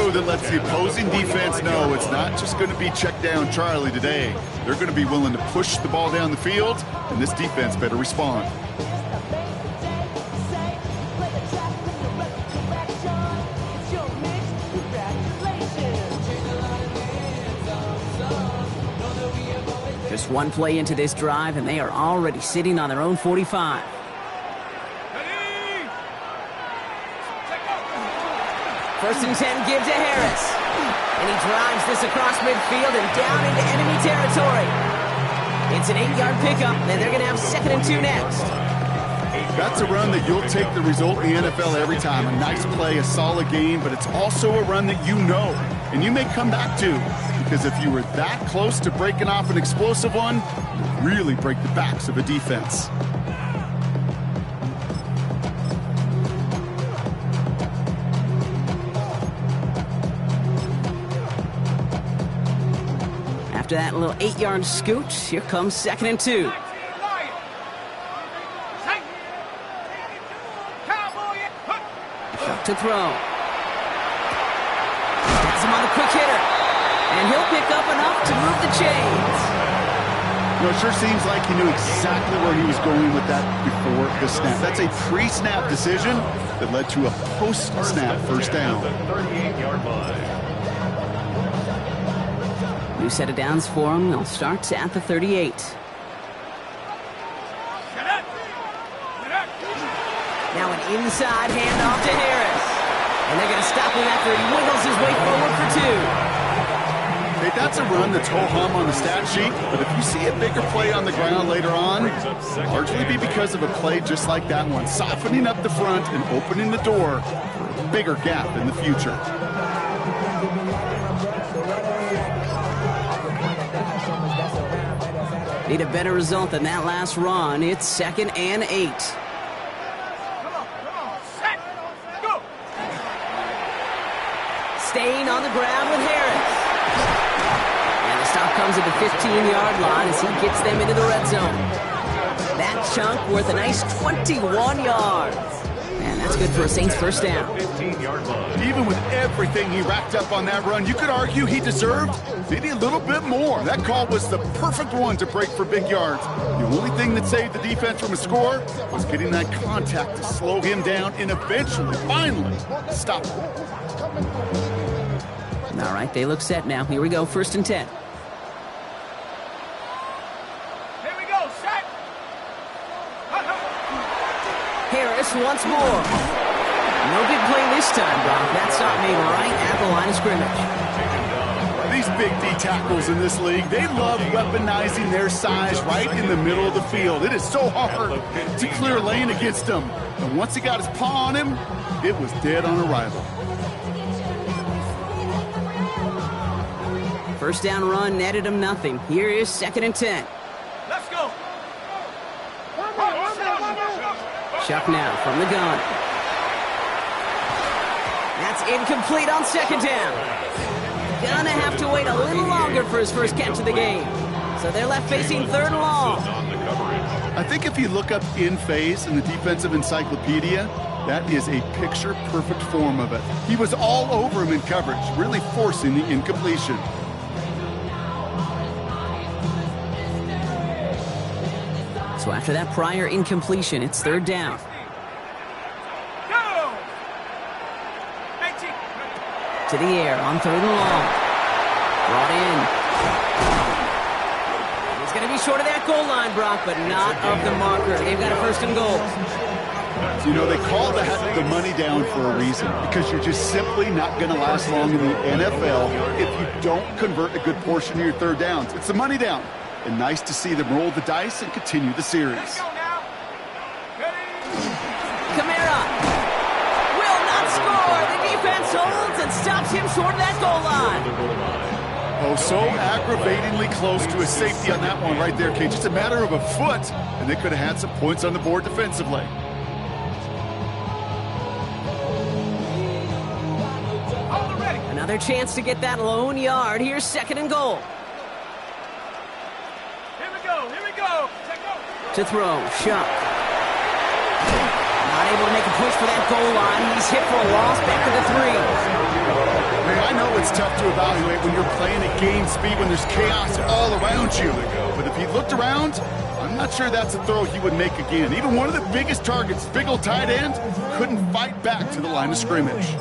throw that lets the opposing defense know it's not just going to be check down Charlie today. They're going to be willing to push the ball down the field, and this defense better respond. Just one play into this drive, and they are already sitting on their own 45. First and 10, give to Harris. And he drives this across midfield and down into enemy territory. It's an 8-yard pickup, and they're going to have 2nd and 2 next. That's a run that you'll take the result in the NFL every time. A nice play, a solid game, but it's also a run that you know, and you may come back to. Because if you were that close to breaking off an explosive one, you really break the backs of a defense. After that little 8-yard scoot, here comes 2nd and 2. Chuck to throw. Has him on the quick hitter. And he'll pick up enough to move the chains. You know, it sure seems like he knew exactly where he was going with that before the snap. That's a pre-snap decision that led to a post-snap first down. New set of downs for him. They'll start at the 38. Now an inside handoff to Harris. And they're going to stop him after he wiggles his way forward for 2. Hey, that's a run that's ho-hum on the stat sheet, but if you see a bigger play on the ground later on, largely be because of a play just like that one, softening up the front and opening the door for a bigger gap in the future. Need a better result than that last run. It's 2nd and 8. Staying on the ground with Harris. And the stop comes at the 15-yard line as he gets them into the red zone. That chunk worth a nice 21 yards. And that's good for a Saints first down. Even with everything he racked up on that run, you could argue he deserved maybe a little bit more. That call was the perfect one to break for big yards. The only thing that saved the defense from a score was getting that contact to slow him down and eventually, finally, stop him. All right, they look set now. Here we go, 1st and 10. Here we go, set. Harris once more. No big play this time, Brock. That stop made right at the line of scrimmage. These big D tackles in this league, they love weaponizing their size right in the middle of the field. It is so hard to clear lane against them. And once he got his paw on him, it was dead on arrival. First down run netted him nothing. Here is 2nd and 10. Let's go. Chuck now from the gun. That's incomplete on 2nd down. Gonna have to wait a little longer for his first catch of the game. So they're left facing 3rd and long. I think if you look up in phase in the defensive encyclopedia, that is a picture-perfect form of it. He was all over him in coverage, really forcing the incompletion. So after that prior incompletion, it's 3rd down. Go. To the air on 3rd and long. Brought in. He's going to be short of that goal line, Brock, but not of the marker. They've got a 1st and goal. You know, they call that the money down for a reason, because you're just simply not going to last long in the NFL if you don't convert a good portion of your 3rd downs. It's the money down. And nice to see them roll the dice and continue the series. Kamara will not score. The defense holds and stops him short of that goal line. Oh, so aggravatingly close to a safety on that one right there, Kate. Just a matter of a foot, and they could have had some points on the board defensively. Another chance to get that lone yard. Here's 2nd and goal. To throw, Shuck. Not able to make a push for that goal line. He's hit for a loss, back to the 3. it's tough to evaluate when you're playing at game speed, when there's chaos all around you. But if he looked around, I'm not sure that's a throw he would make again. Even one of the biggest targets, big old tight end, couldn't fight back to the line of scrimmage.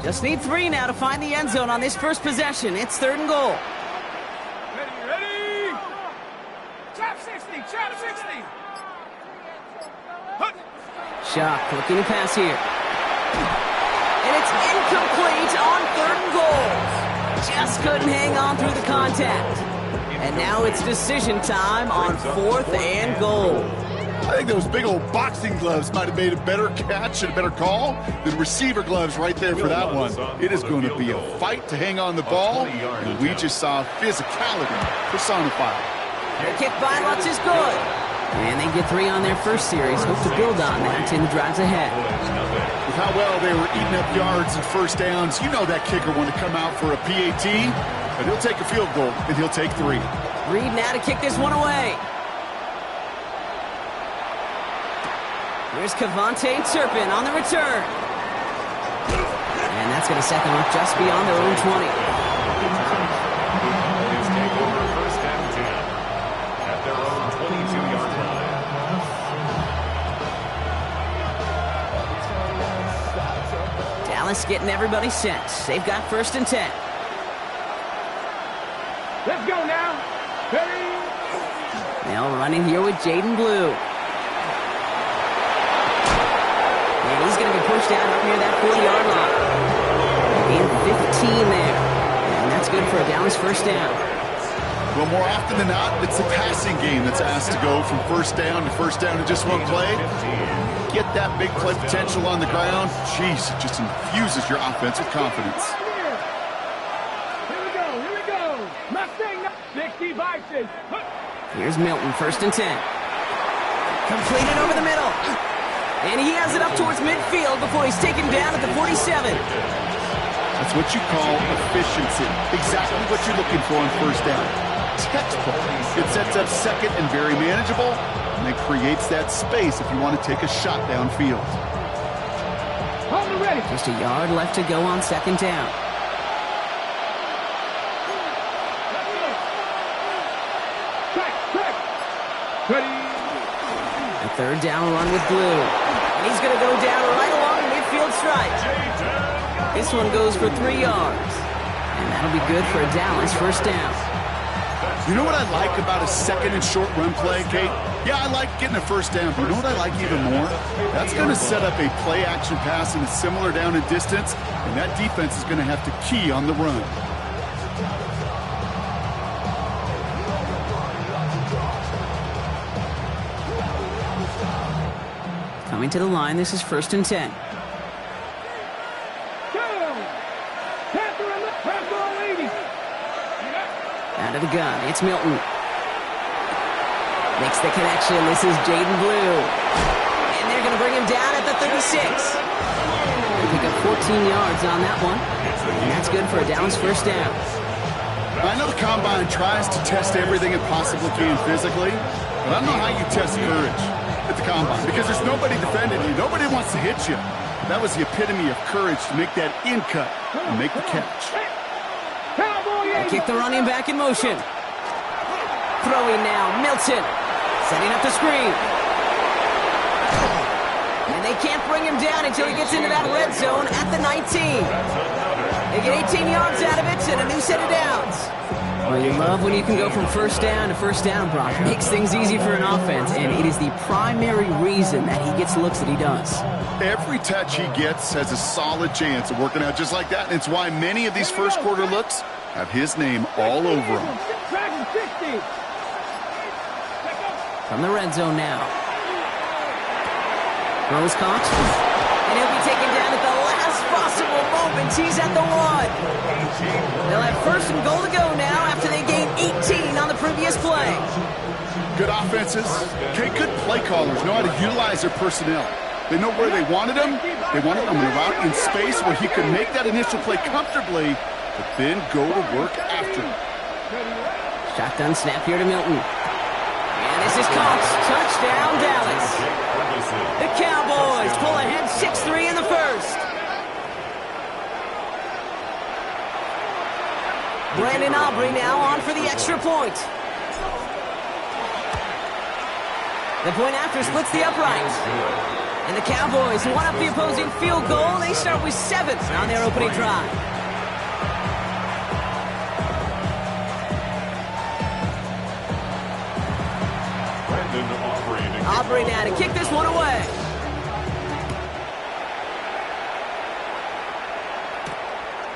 Just need 3 now to find the end zone on this first possession. It's 3rd and goal. Ready? Trap 60, trap 60. Shock looking to pass here. And it's incomplete on 3rd and goal. Just couldn't hang on through the contact. And now it's decision time on 4th and goal. I think those big old boxing gloves might have made a better catch and a better call than receiver gloves right there for that one. It is going to be a fight to hang on the ball, and we just saw physicality personified. The kick by Lutz is good. And they get 3 on their first series. Hope to build on that in the drives ahead. With how well they were eating up yards and first downs, you know that kicker want to come out for a PAT, but he'll take a field goal, and he'll take 3. Reed now to kick this one away. Here's Cavante Turpin on the return. And that's going to set them up just beyond their own 20. It's take over 1st and 10 at their own 22-yard line. Dallas getting everybody set. They've got 1st and 10. Let's go now. Ready? Now running here with Jaden Blue. And he's going to be pushed out up near that 40-yard line. In 15 there. And that's good for a Dallas first down. Well, more often than not, it's the passing game that's asked to go from first down to just one play. Get that big play potential on the ground. Jeez, it just infuses your offense with confidence. Here we go. Mustang 60 vices. Here's Milton, 1st and 10. Completed over the middle. And he has it up towards midfield before he's taken down at the 47. That's what you call efficiency. Exactly what you're looking for on first down. Textbook. It sets up second and very manageable, and it creates that space if you want to take a shot downfield. Hold it ready. Just a yard left to go on 2nd down. Track. Ready. A 3rd down run with Blue. And he's going to go down right along the midfield stripe. This one goes for 3 yards. And that'll be good for a Dallas first down. You know what I like about a second and short run play, Kate? Yeah, I like getting a first down, but you know what I like even more? That's going to set up a play action pass in a similar down and distance, and that defense is going to have to key on the run. Coming to the line, this is 1st and 10. Out of the gun, it's Milton. Makes the connection, this is Jaden Blue. And they're going to bring him down at the 36. They pick up 14 yards on that one. And that's good for a Dallas first down. I know the Combine tries to test everything it possibly can physically, but I don't know how you test courage at the Combine, because there's nobody defending you. Nobody wants to hit you. That was the epitome of courage, to make that in cut and make the catch. They kick the running back in motion. Throwing now, Milton. Setting up the screen. And they can't bring him down until he gets into that red zone at the 19. They get 18 yards out of it and a new set of downs. Well, you love when you can go from first down to first down, Brock. It makes things easy for an offense, and it is the primary reason that he gets the looks that he does. Every touch he gets has a solid chance of working out just like that, and it's why many of these first quarter looks have his name all over them. From the red zone now. Rose caught. And he'll be taken down at the last possible moment. He's at the 1. They'll have 1st and goal to go now after they gained 18 on the previous play. Good offenses. Okay, good play callers know how to utilize their personnel. They know where they wanted him. They wanted him out in space where he could make that initial play comfortably, but then go to work after him. Shotgun snap here to Milton. And this is caught. Touchdown, Dallas. The Cowboys pull ahead 6-3 in the first. Brandon Aubrey now on for the extra point. The point after splits the upright. And the Cowboys won up the opposing field goal. They start with 7 on their opening drive. Aubrey now to kick this one away.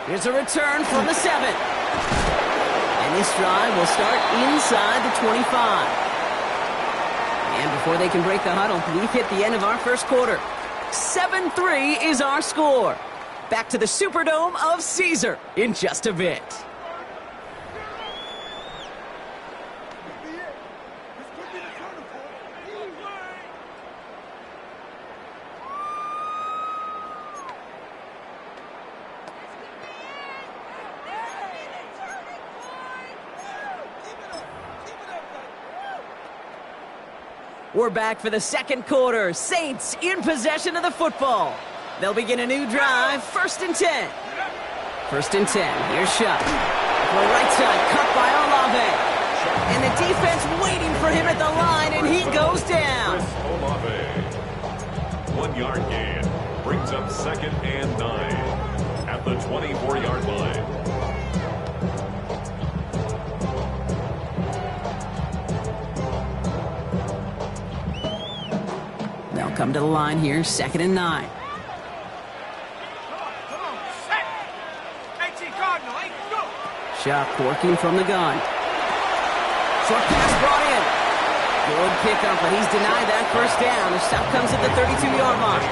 Here's a return from the 7. And this drive will start inside the 25. And before they can break the huddle, we've hit the end of our first quarter. 7-3 is our score. Back to the Superdome of Caesar in just a bit. We're back for the second quarter. Saints in possession of the football. They'll begin a new drive. 1st and 10. 1st and 10. Here's Shuck. To the right side, cut by Olave. And the defense waiting for him at the line, and he goes down. Olave. 1 yard gain. Brings up 2nd and 9 at the 24-yard line. Come to the line here, 2nd and 9. Shuck working from the gun. Short pass brought in. Good pickup, but he's denied that first down. The stop comes at the 32-yard line.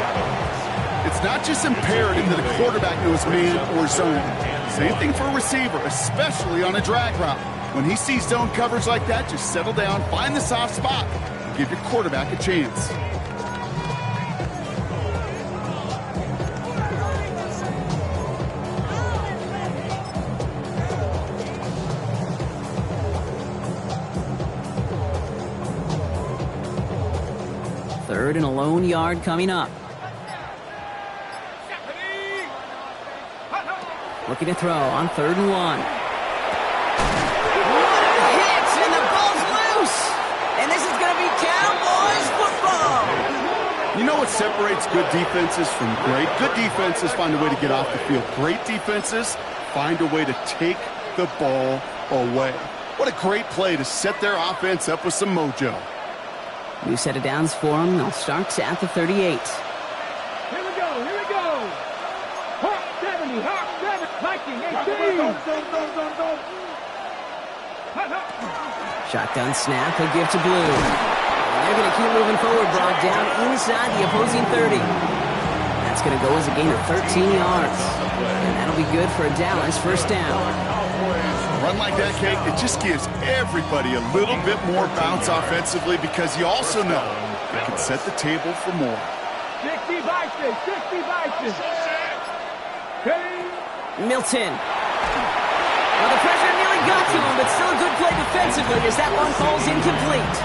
It's not just imperative that a quarterback knows man or zone. Same thing for a receiver, especially on a drag route. When he sees zone coverage like that, just settle down, find the soft spot, and give your quarterback a chance. Third and a lone yard coming up. Looking to throw on 3rd and 1. What a hit, and the ball's loose. And this is going to be Cowboys football. You know what separates good defenses from great? Good defenses find a way to get off the field. Great defenses find a way to take the ball away. What a great play to set their offense up with some mojo. New set of downs for them. They'll start at the 38. Here we go, here we go. Hawk 70, Hawk 7, Viking 18. Shotgun snap, a give to Blue. And they're going to keep moving forward, brought down inside the opposing 30. That's going to go as a gain of 13 yards. And that'll be good for a Dallas 1st down. Run like that, Kate, it just gives everybody a little bit more bounce offensively because you also know it can set the table for more. 60 Vices, 60 Vices. Milton. Well, the pressure nearly got to him, but still a good play defensively as that one falls incomplete.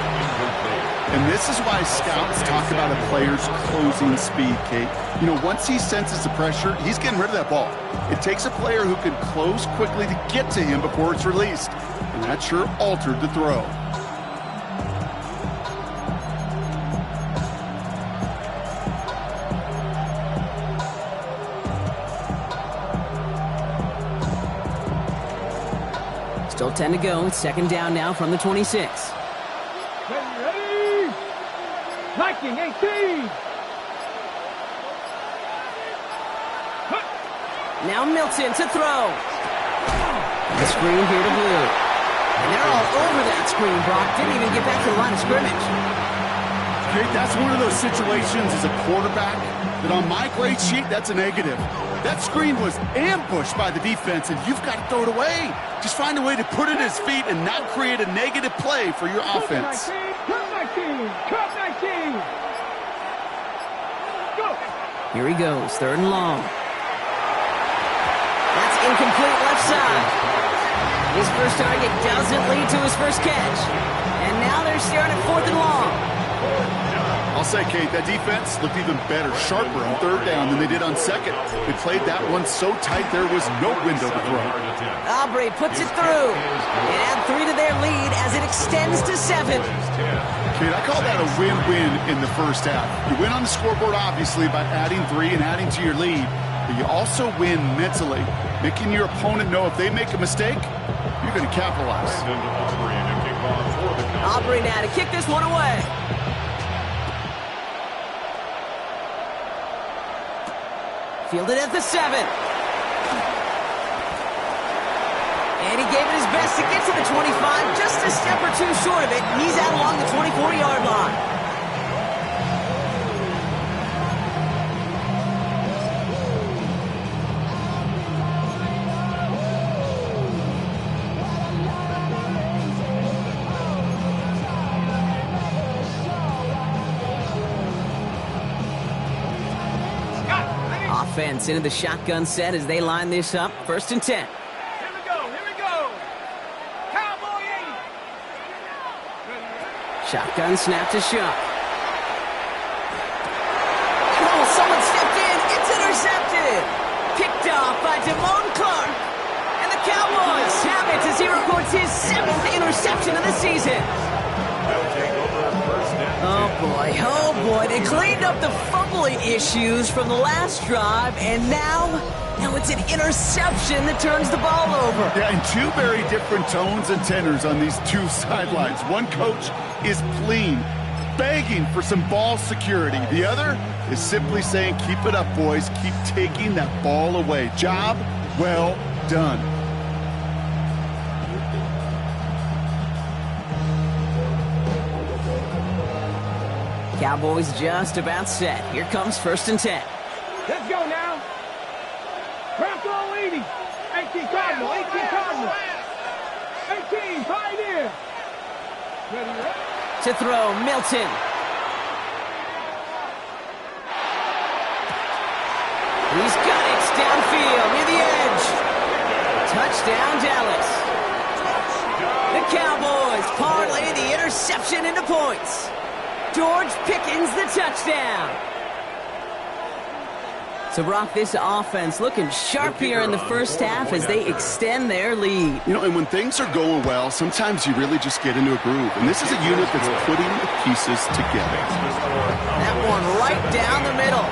And this is why scouts talk about a player's closing speed, Kate. You know, once he senses the pressure, he's getting rid of that ball. It takes a player who can close quickly to get to him before it's released. And that sure altered the throw. Still 10 to go. 2nd down now from the 26. Ready? Viking 18. Now Milton to throw. The screen here to Blue. And they're all over that screen. Brock didn't even get back to the line of scrimmage. Kate, that's one of those situations as a quarterback that on my grade sheet, that's a negative. That screen was ambushed by the defense, and you've got to throw it away. Just find a way to put it at his feet and not create a negative play for your offense. Cut 19, cut 19. Go. Here he goes, 3rd and long. That's incomplete left side. His first target doesn't lead to his first catch. And now they're staring at 4th and long. I'll say, Kate, that defense looked even better, sharper on third down than they did on second. They played that one so tight there was no window to throw. Aubrey puts it through and add 3 to their lead as it extends to 7. Kate, I call that a win-win in the first half. You win on the scoreboard, obviously, by adding 3 and adding to your lead, but you also win mentally, making your opponent know if they make a mistake, you're going to capitalize. Aubrey now to kick this one away. Fielded at the 7. And he gave it his best to get to the 25, just a step or two short of it. He's out along the 24-yard line. Offense into the shotgun set as they line this up. 1st and 10. Here we go. Cowboy 80. Shotgun snap to Shuck. Oh, someone stepped in. It's intercepted. Picked off by Damone Clark. And the Cowboys have it as he records his 7th interception of the season. Oh boy, they cleaned up the fumbling issues from the last drive, and now it's an interception that turns the ball over. Yeah, and 2 very different tones and tenors on these 2 sidelines. One coach is pleading, begging for some ball security. The other is simply saying, keep it up, boys. Keep taking that ball away. Job well done. Cowboys just about set. Here comes 1st and 10. Let's go now. Bronco 80. 18 Cardinal. 18 Cardinal. 18 Pioneer. Ready? To throw, Milton. He's got it. It's downfield near the edge. Touchdown, Dallas. The Cowboys parlay the interception into points. George Pickens the touchdown. So, Brock, this offense looking sharp here in the first half as they extend their lead. You know, and when things are going well, sometimes you really just get into a groove. And this is a unit that's putting the pieces together. That one right down the middle.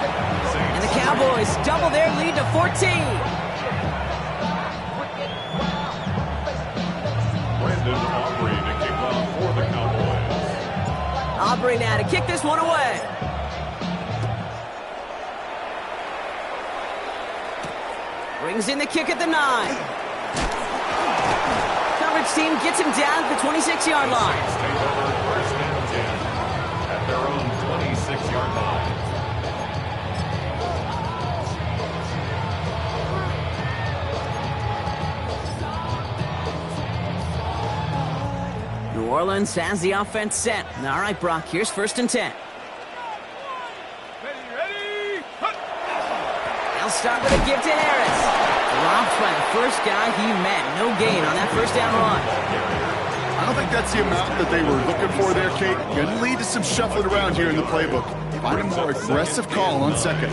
And the Cowboys double their lead to 14. Brandon Aubrey to kick off for the Cowboys. Aubrey now to kick this one away. Brings in the kick at the 9. Coverage team gets him down at the 26-yard line. Take over 1st and 10 at their own 26-yard line. New Orleans has the offense set. All right, Brock, here's 1st and 10. Ready. They'll start with a give to Harris. Dropped by the first guy he met. No gain on that 1st down run. I don't think that's the amount that they were looking for there, Kate. Going to lead to some shuffling around here in the playbook. Find a more aggressive call on 2nd.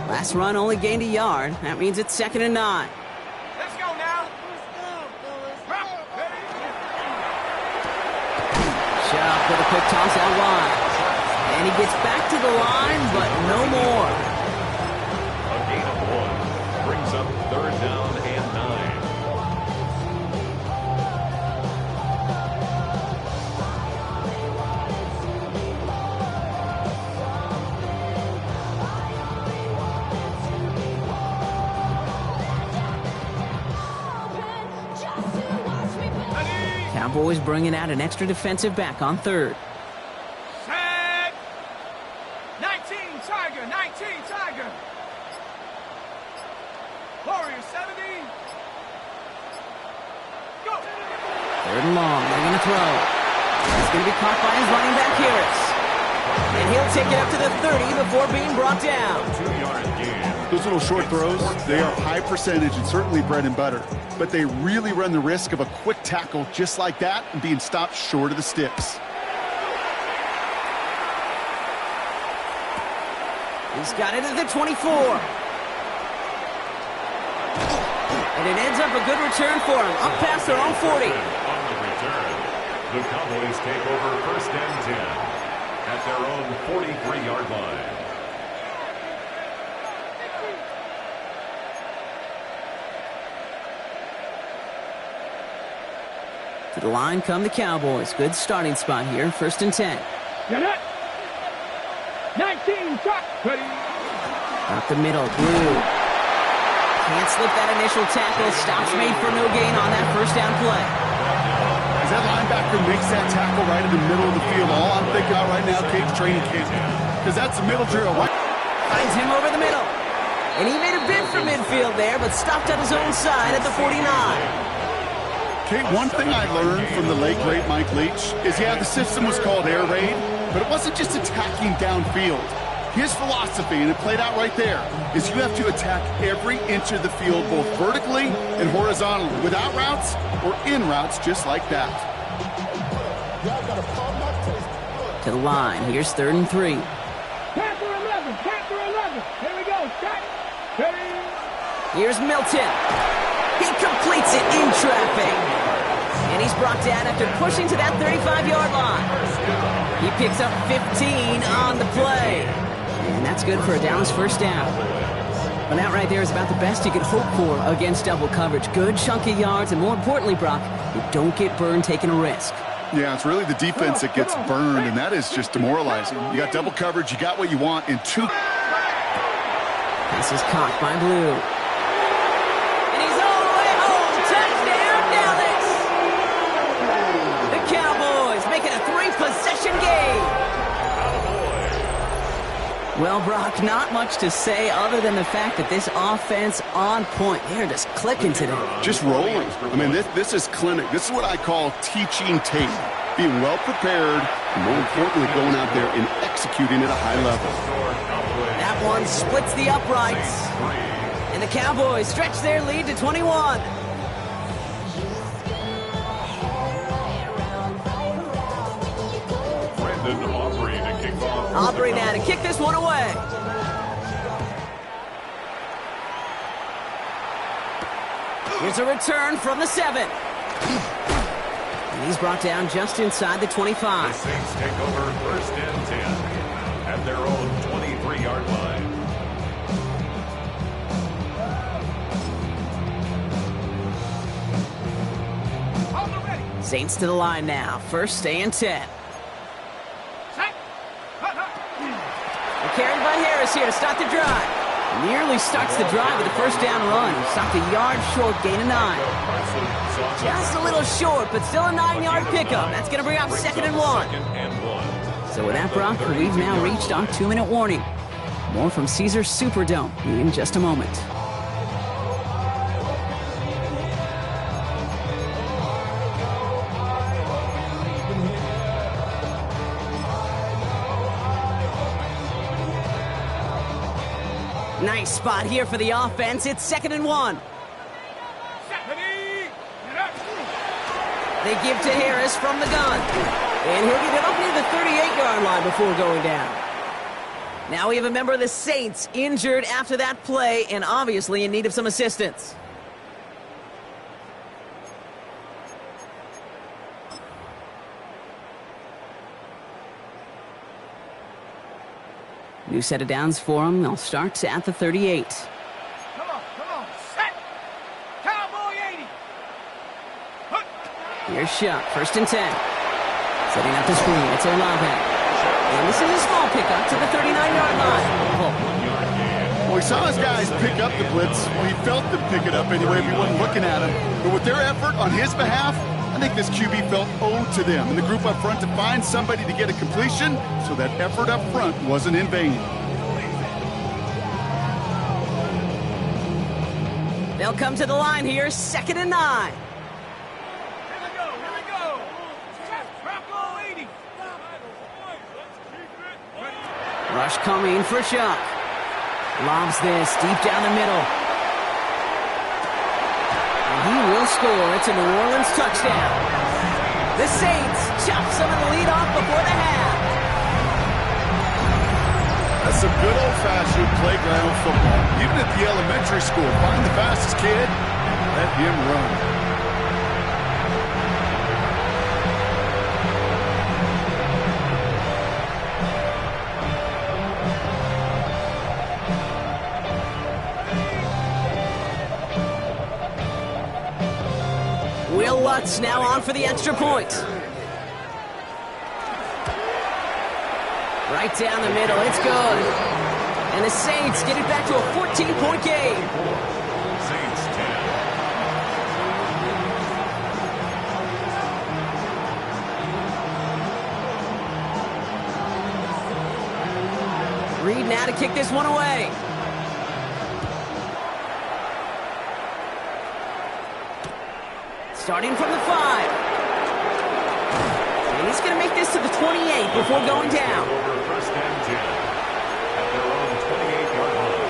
Last run only gained a yard. That means it's 2nd and 9. Let's go now. Shuck with a quick toss out wide. And he gets back to the line, but no more. A gain of 1 brings up 3rd down and 9. Cowboys bringing out an extra defensive back on 3rd. Set. 19 Tiger. 19 Tiger. Warrior 70. Go. 3rd and long. They're going to throw. It's going to be caught by his running back, Harris. And he'll take it up to the 30 before being brought down. 2-yard gain. Those little short throws, they are high percentage and certainly bread and butter. But they really run the risk of a quick tackle just like that and being stopped short of the sticks. He's got it at the 24. And it ends up a good return for him, up past their own 40. On the return, the Cowboys take over 1st and 10 at their own 43-yard line. To the line come the Cowboys. Good starting spot here, 1st and 10. Get it. 19, shot. Ready. Up the middle, Blue. Can't slip that initial tackle. Stops made for no gain on that 1st down play. As that linebacker makes that tackle right in the middle of the field, all I'm thinking about right now, Kate's training camp. Because that's the middle drill, right? Finds him over the middle. And he made a bid for midfield there, but stopped on his own side at the 49. Kate, one thing I learned from the late, great Mike Leach is, yeah, the system was called air raid, but it wasn't just attacking downfield. His philosophy, and it played out right there, is you have to attack every inch of the field, both vertically and horizontally, without routes or in routes just like that. To the line, here's 3rd and 3. Panther 11, Panther 11. Here we go, shot. Ready. Here's Milton. He completes it in traffic. And he's brought down after pushing to that 35-yard line. He picks up 15 on the play. And that's good for a Dallas 1st down. But that right there is about the best you could hope for against double coverage. Good chunky yards, and more importantly, Brock, you don't get burned taking a risk. Yeah, it's really the defense that gets burned, and that is just demoralizing. You got double coverage, you got what you want in 2. This is caught by Blue. And he's all the way home. Touchdown, Dallas! The Cowboys make it a 3-possession game. Well, Brock, not much to say other than the fact that this offense on point. They're just clicking today. Just rolling. I mean, this is clinic. This is what I call teaching tape. Being well prepared, and more importantly, going out there and executing at a high level. That one splits the uprights. And the Cowboys stretch their lead to 21. Aubrey now to kick this one away. Here's a return from the 7. And he's brought down just inside the 25. The Saints take over 1st and 10 at their own 23-yard line. Saints to the line now. 1st and 10. Carried by Harris here to start the drive. Nearly starts the drive with a 1st down run. Stopped a yard short, gain of 9. Just a little short, but still a 9-yard pickup. That's going to bring up 2nd and 1. So with that, Brock, we've now reached our 2-minute warning. More from Caesars Superdome in just a moment. Nice spot here for the offense. It's 2nd and 1. They give to Harris from the gun. And he'll get it up near the 38-yard line before going down. Now we have a member of the Saints injured after that play and obviously in need of some assistance. New set of downs for them. They'll start at the 38. Come on, set. Cowboy 80. Here's shot, 1st and 10. Setting up the screen, it's Olave. And this is a small pickup to the 39-yard line. Well, we saw his guys pick up the blitz. Well, he felt them pick it up anyway if he wasn't looking at him. But with their effort on his behalf, I think this QB felt owed to them and the group up front to find somebody to get a completion, so that effort up front wasn't in vain. They'll come to the line here, 2nd and 9. Here we go. Bronco 80. Ready. Rush coming for Chuck. Lobs this deep down the middle. And he will score. It's a New Orleans touchdown. The Saints chop some of the lead off before the half. That's some good old-fashioned playground football. Even at the elementary school, find the fastest kid and let him run. Will Lutz now on for the extra point. Right down the middle, it's good. And the Saints get it back to a 14-point game. Saints 10. Reed now to kick this one away. Starting from the 5. And he's going to make this to the 28 before going down. Over first and 10 at their own 28-yard line.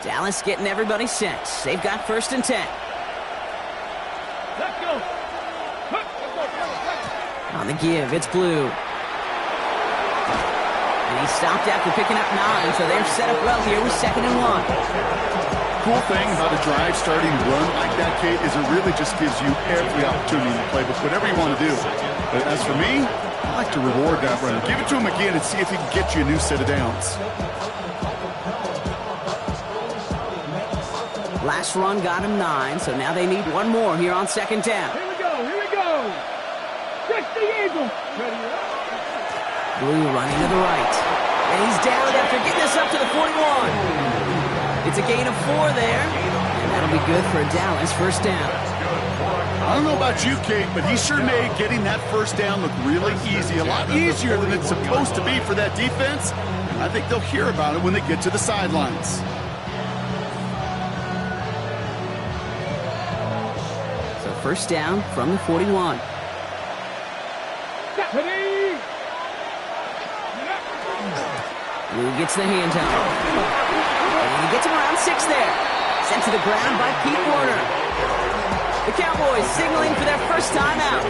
Dallas getting everybody set. They've got first and 10. Let's go. On the give, it's Blue. And he stopped after picking up 9, so they're set up well here with 2nd and 1. Cool thing about a drive starting run like that, Kate, is it really just gives you every opportunity to play with whatever you want to do. But as for me, I like to reward that runner. Give it to him again and see if he can get you a new set of downs. Last run got him 9, so now they need one more here on 2nd down. Here we go. Here we go. 60 Eagles. Blue running to the right. And he's down after getting this up to the 41. It's a gain of 4 there. And that'll be good for a Dallas first down. I don't know about you, Kate, but he sure made getting that first down look really easy. A lot easier than it's supposed to be for that defense. I think they'll hear about it when they get to the sidelines. First down from the 41. Blue gets the handoff. And he gets him around 6 there. Sent to the ground by Pete Werner. The Cowboys signaling for their first timeout.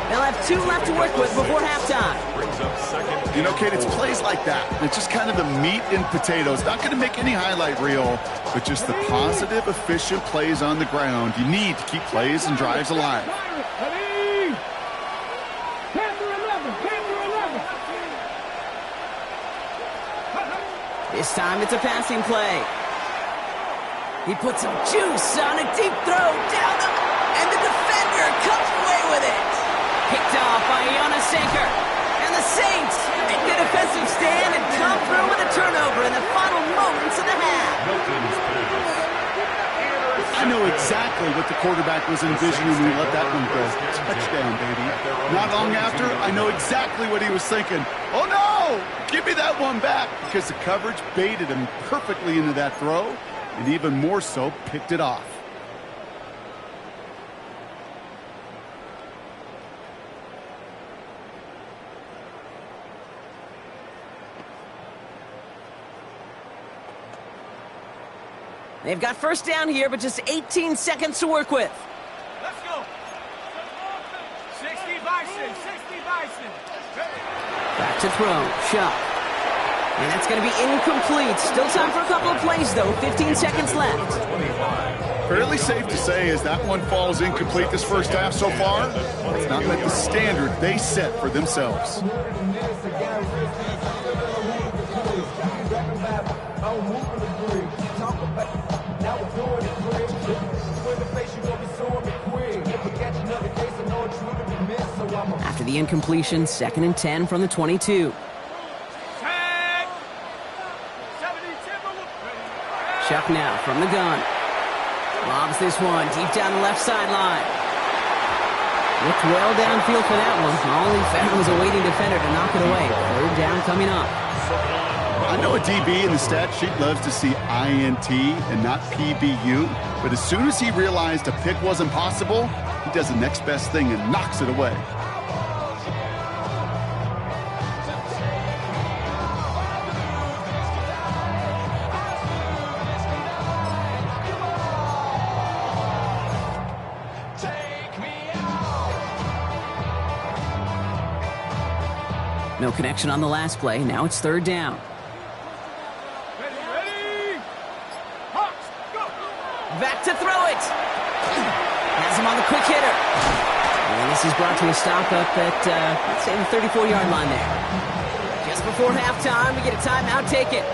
They'll have 2 left to work with before halftime. You know, Kate, it's plays like that. It's just kind of the meat and potatoes. Not going to make any highlight reel, but just the positive, efficient plays on the ground. You need to keep plays and drives alive. This time it's a passing play. He puts some juice on a deep throw down the... And the defender comes away with it. Picked off by Jonas Sanker. And the Saints make the defensive stand and come through with a turnover in the final moments of the half. I know exactly what the quarterback was envisioning when he let that one go. Touchdown, baby. Not long after, I know exactly what he was thinking. Oh, no! Give me that one back, because the coverage baited him perfectly into that throw, and even more so, picked it off. They've got first down here, but just 18 seconds to work with. Let's go. 60 Bison. 60 Bison. Back to throw. Shot. And that's going to be incomplete. Still time for a couple of plays, though. 15 seconds left. Fairly safe to say as that one falls incomplete this first half so far, it's not met the standard they set for themselves. After the incompletion, 2nd and 10 from the 22. Chuck now from the gun. Lobs this one deep down the left sideline. Looked well downfield for that one. All he found was a waiting defender to knock it away. Third down coming up. I know a DB in the stat sheet loves to see INT and not PBU, but as soon as he realized a pick wasn't possible, he does the next best thing and knocks it away. No connection on the last play. Now it's third down. Ready? Hawks, go! Back to throw it. Has him on the quick hitter. And this is brought to a stop up at, let's say, the 34-yard line there. Just before halftime, we get a timeout. Take it.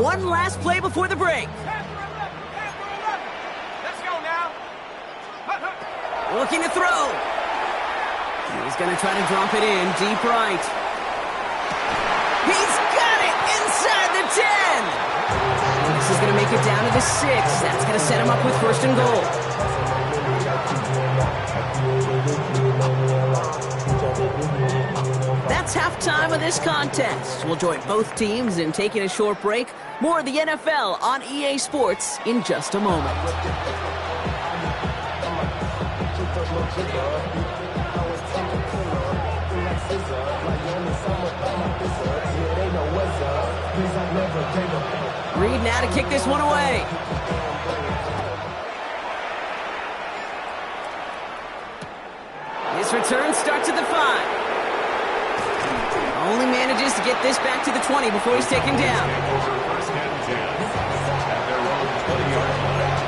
One last play before the break. Let's go now. Looking to throw. He's going to try to drop it in deep right. He's got it inside the 10. This is going to make it down to the 6. That's going to set him up with first and goal. That's halftime of this contest. We'll join both teams in taking a short break. More of the NFL on EA Sports in just a moment. Reed now to kick this one away. This return starts at the 5. Only manages to get this back to the 20 before he's taken down. First and 10 at their own 20-yard line.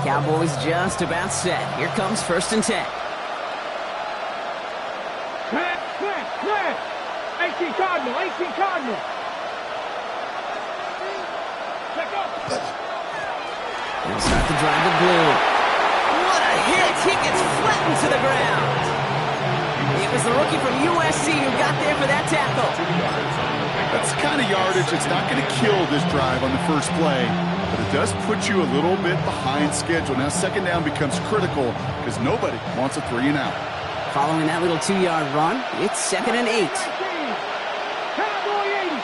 Cowboys just about set. Here comes first and 10. Clear. 18 Cardinal. Check up. They'll start to drive the blue. What a hit! He gets flattened to the ground. It was the rookie from USC who got there for that tackle. That's the kind of yardage that's not going to kill this drive on the first play, but it does put you a little bit behind schedule. Now second down becomes critical because nobody wants a 3 and out. Following that little 2-yard run, it's 2nd and 8. Cowboy 80.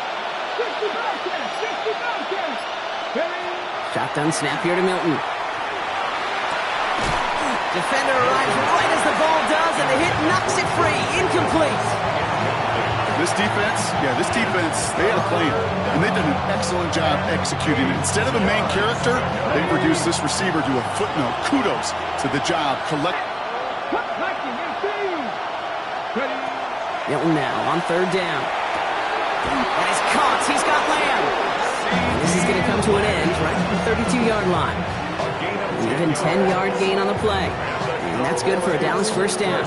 60 Bobcats. Shotgun snap here to Milton. Defender arrives right as the ball does, and the hit knocks it free. Incomplete. This defense, they had a plan, and they've done an excellent job executing it. Instead of a main character, they've reduced this receiver to a footnote. Kudos to the job. Milton now on third down. That is caught. He's got Lamb. And this is going to come to an end right at the 32-yard line. Even 10-yard gain on the play. And that's good for a Dallas first down.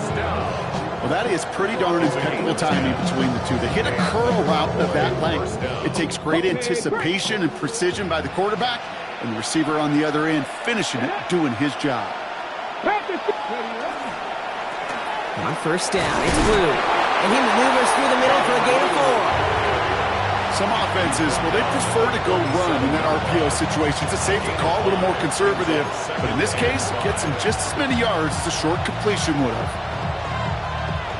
Well, that is pretty darn impeccable timing between the two. They hit a curl route of that length. It takes great anticipation and precision by the quarterback, and the receiver on the other end finishing it, doing his job. On first down, it's Blue. And he maneuvers through the middle for a gain of 4. Some offenses, well, they prefer to go run in that RPO situation. It's a safer call, a little more conservative. But in this case, it gets him just as many yards as a short completion would have.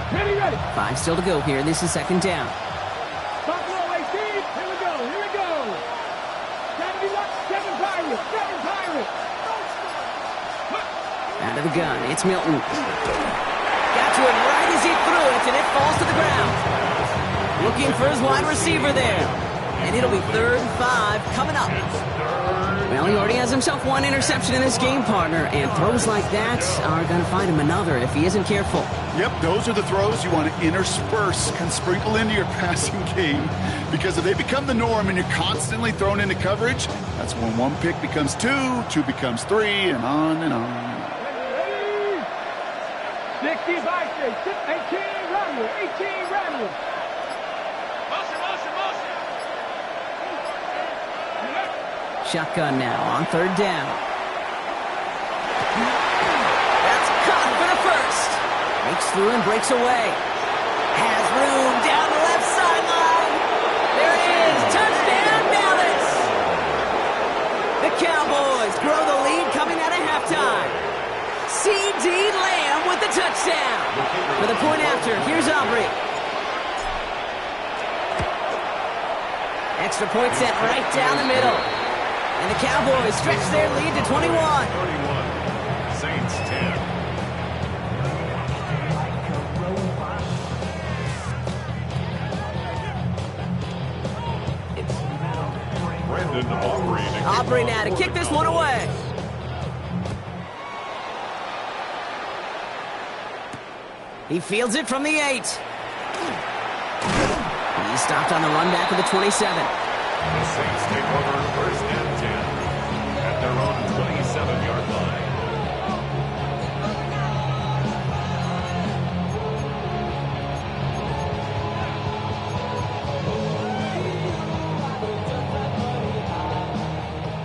Ready. 5 still to go here. This is second down. Buffalo 18. Here we go. 7 Pirates. Out of the gun, it's Milton. Got to it right as he threw it, and it falls to the ground. Looking for his wide receiver there. And it'll be 3rd and 5 coming up. Well, he already has a himself one interception in this game, partner, and throws like that are going to find him another if he isn't careful. Yep, those are the throws you want to intersperse and sprinkle into your passing game, because if they become the norm and you're constantly thrown into coverage, that's when one pick becomes two, two becomes three, and on and on. 60 by 18 run with 18 run with. Shotgun now on third down. That's caught for the first. Breaks through and breaks away. Has room down the left sideline. There it is. Touchdown, Dallas. The Cowboys grow the lead coming out of halftime. C.D. Lamb with the touchdown. For the point after, here's Aubrey. Extra point set right down the middle. And the Cowboys stretch their lead to 21. 31. Saints 10. Brandon Aubrey now to kick this one away. He fields it from the 8. He's stopped on the run back of the 27. The Saints take over first and 10 at their own 27-yard line.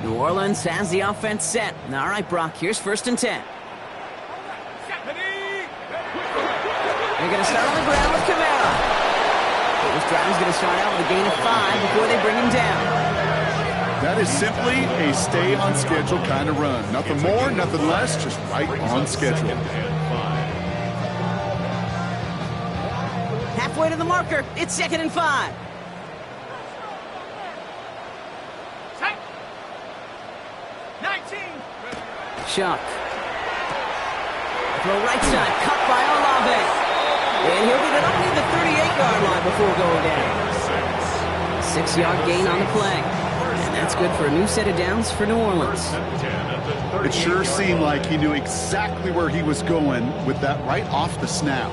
New Orleans has the offense set. All right, Brock, here's first and 10. They're going to start on the ground with Camara. This drive is going to start out with a gain of 5 before they bring him down. That is simply a stay on schedule kind of run. Nothing more, nothing less, just right on schedule. Halfway to the marker, it's 2nd and 5. Shuck. Throw right side, cut by Olave. And he'll get it up near the 38-yard line before going down. 6-yard gain on the play. And that's good for a new set of downs for New Orleans. It sure seemed like he knew exactly where he was going with that right off the snap.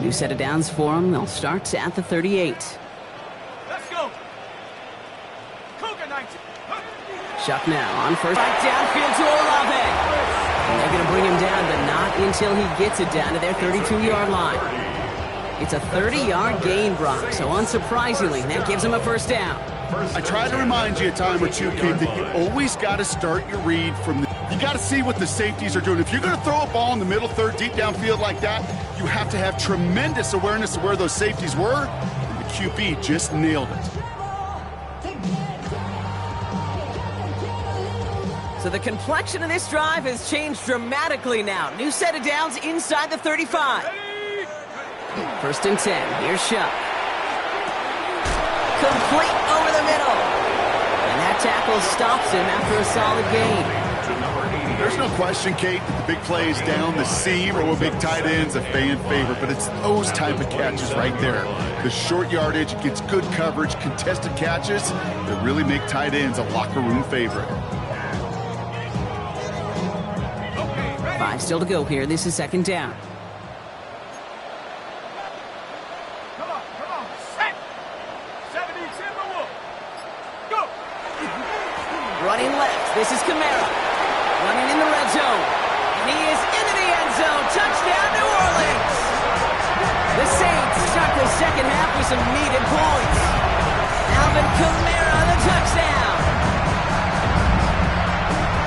New set of downs for them. They'll start at the 38. Let's go. Cougar 19. Shuck now on first. Right downfield to Olave. And they're going to bring him down, but not until he gets it down to their 32-yard line. It's a 30-yard gain, Brock, so unsurprisingly, that gives him a first down. I try to remind you a time or two, Kate, that you always got to start your read from the... You got to see what the safeties are doing. If you're going to throw a ball in the middle third, deep downfield like that, you have to have tremendous awareness of where those safeties were, and the QB just nailed it. So the complexion of this drive has changed dramatically now. New set of downs inside the 35. First and 10. Here's Shuck. Complete over the middle. And that tackle stops him after a solid gain. There's no question, Kate, that the big plays down the seam or with big tight ends a fan favorite, but it's those type of catches right there. The short yardage, gets good coverage, contested catches that really make tight ends a locker room favorite. 5 still to go here. This is second down. Come on. Set. 70 Timberwolf. Go. Running left. This is Camara. Running in the red zone. And he is into the end zone. Touchdown, New Orleans. The Saints start the second half with some needed points. Alvin Kamara, the touchdown.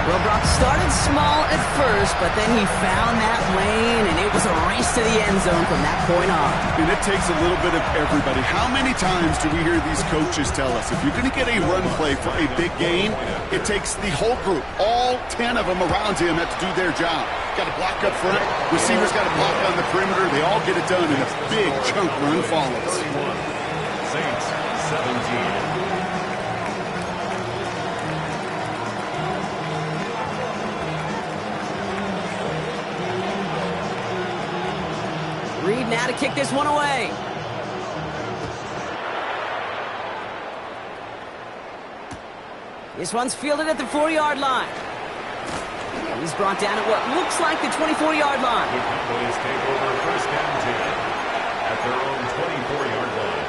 Well, Brock started small at first, but then he found that lane, and it was a race to the end zone from that point on. And it takes a little bit of everybody. How many times do we hear these coaches tell us, if you're going to get a run play for a big gain, it takes the whole group, all 10 of them around him have to do their job. Got to block up front, receivers got to block on the perimeter, they all get it done, and a big chunk run follows. Saints 17. now to kick this one away. This one's fielded at the 4-yard line. He's brought down at what looks like the 24-yard line. The Cowboys take over first down 10 at their own 24-yard line.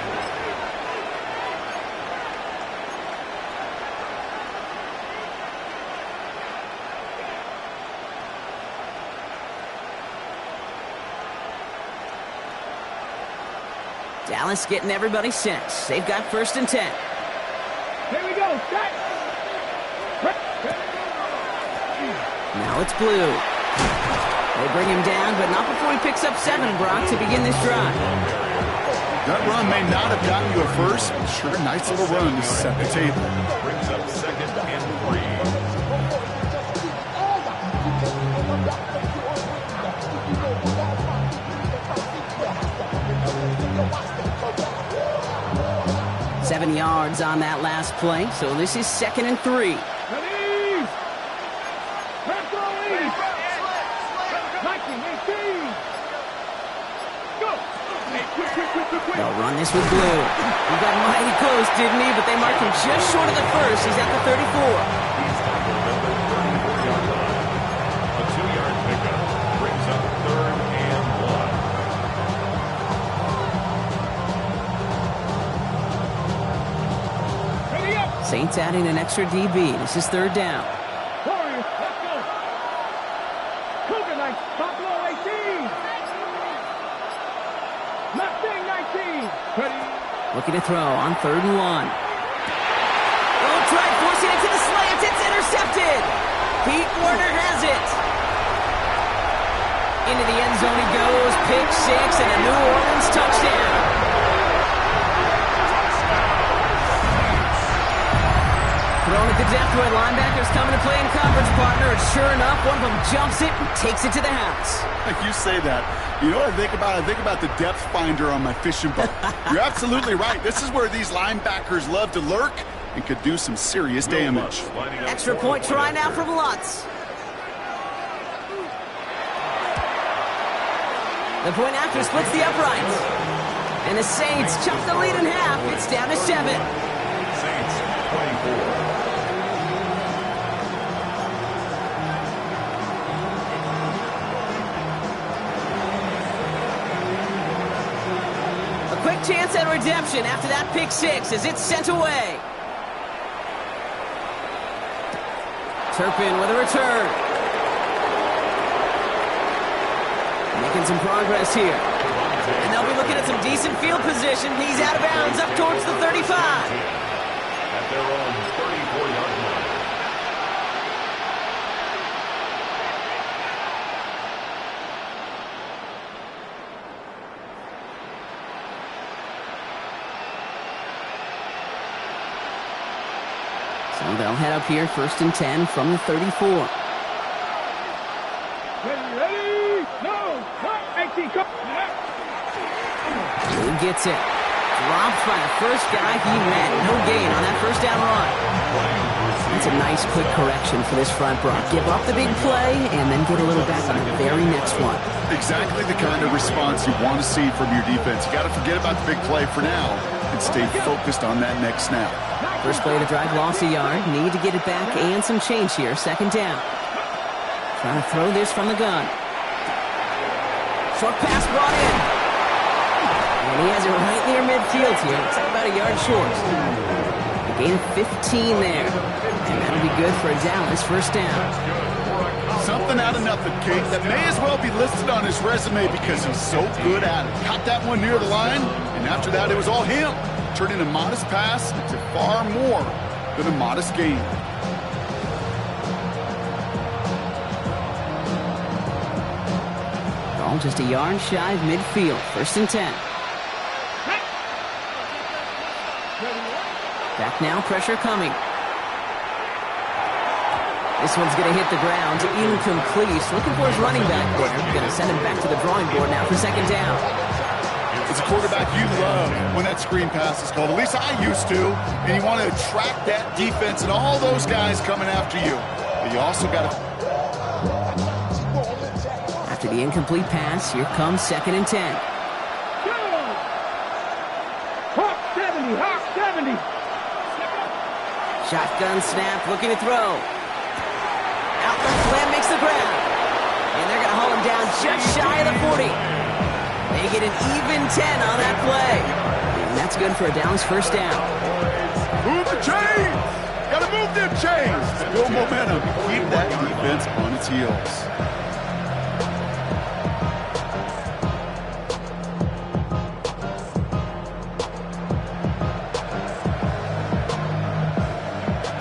Dallas getting everybody set. They've got first and 10. Here we go. Set. Now it's Blue. They bring him down, but not before he picks up 7, Brock, to begin this drive. That run may not have gotten you a first, but sure, nice little run to set the table. Brings up second and 7 yards on that last play, so this is 2nd and 3. Ready? Let's go, Lee. 19, 18. Go. Hey, quick. They'll run this with Blue. He got mighty close, didn't he? But they marked him just short of the first. He's at the 34. He's tackled at the 34-yard line. A 2-yard pickup brings up 3rd and 1. Ready up. Saints adding an extra DB. This is 3rd down. Warriors, let's go. Cougar Knights, Buffalo 18. Mustang 19. Ready? Looking to throw on 3rd and 1. Oh, try forcing it to the slants. It's intercepted. Pete Warner has it. Into the end zone he goes. Pick 6 and a New Orleans touchdown. Thrown at the depth where linebackers coming to play in coverage, partner, and sure enough, one of them jumps it and takes it to the house. You say that. You know what I think about? I think about the depth finder on my fishing boat. You're absolutely right. This is where these linebackers love to lurk and could do some serious damage. Extra point try now from Lutz. The point after splits the uprights. And the Saints chop the lead in half. It's down to 7. Saints 24. Quick chance at redemption after that pick 6 as it's sent away. Turpin with a return. Making some progress here. And they'll be looking at some decent field position. He's out of bounds up towards the 35. At their own 34-yard line. So they'll head up here, 1st and 10 from the 34. Ready? No. 18, come. He gets it. Dropped by the first guy he met. No gain on that first down run. That's a nice quick correction for this front, Brock. Give up the big play and then get a little back on the very next one. Exactly the kind of response you want to see from your defense. You got to forget about the big play for now and stay focused on that next snap. First play of the drive, lost a yard. Need to get it back and some change here. 2nd down. Trying to throw this from the gun. Short pass brought in. And he has it right near midfield here. It's about a yard short. A gain of 15 there. And that'll be good for a Dallas 1st down. Something out of nothing, Kate, that may as well be listed on his resume because he's so good at it. Caught that one near the line, and after that it was all him. Turning a modest pass into far more than a modest gain. Ball just a yard shy of midfield. 1st and 10. Back now, pressure coming. This one's going to hit the ground. Incomplete. He's looking for his running back there. Going to send him back to the drawing board now for 2nd down. As a quarterback, you love when that screen pass is called. At least I used to. And you want to attract that defense and all those guys coming after you. But you also got to... After the incomplete pass, here comes 2nd and 10. 70. Shotgun snap, looking to throw. Outlet slam makes the grab. And they're going to haul him down just shy of the 40. They get an even 10 on that play. And that's good for a Dallas first down. Move the chains! Gotta move them chains! Build momentum. Keep that defense on its heels.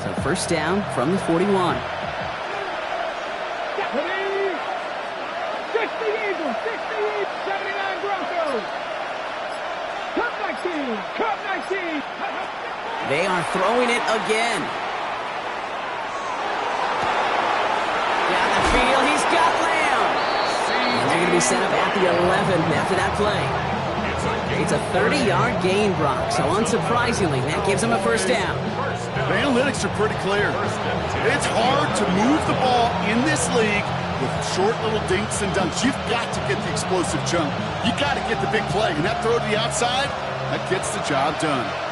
So first down from the 41. 60 Eagles, 79 Broncos. Cup 19, Cup 19. They are throwing it again. Down the field, he's got Lamb. And they're going to be set up at the 11 after that play. It's a 30-yard gain, Brock. So unsurprisingly, that gives them a first down. The analytics are pretty clear. It's hard to move the ball in this league with short little dinks and dunks. You've got to get the explosive chunk. You got to get the big play. And that throw to the outside, that gets the job done.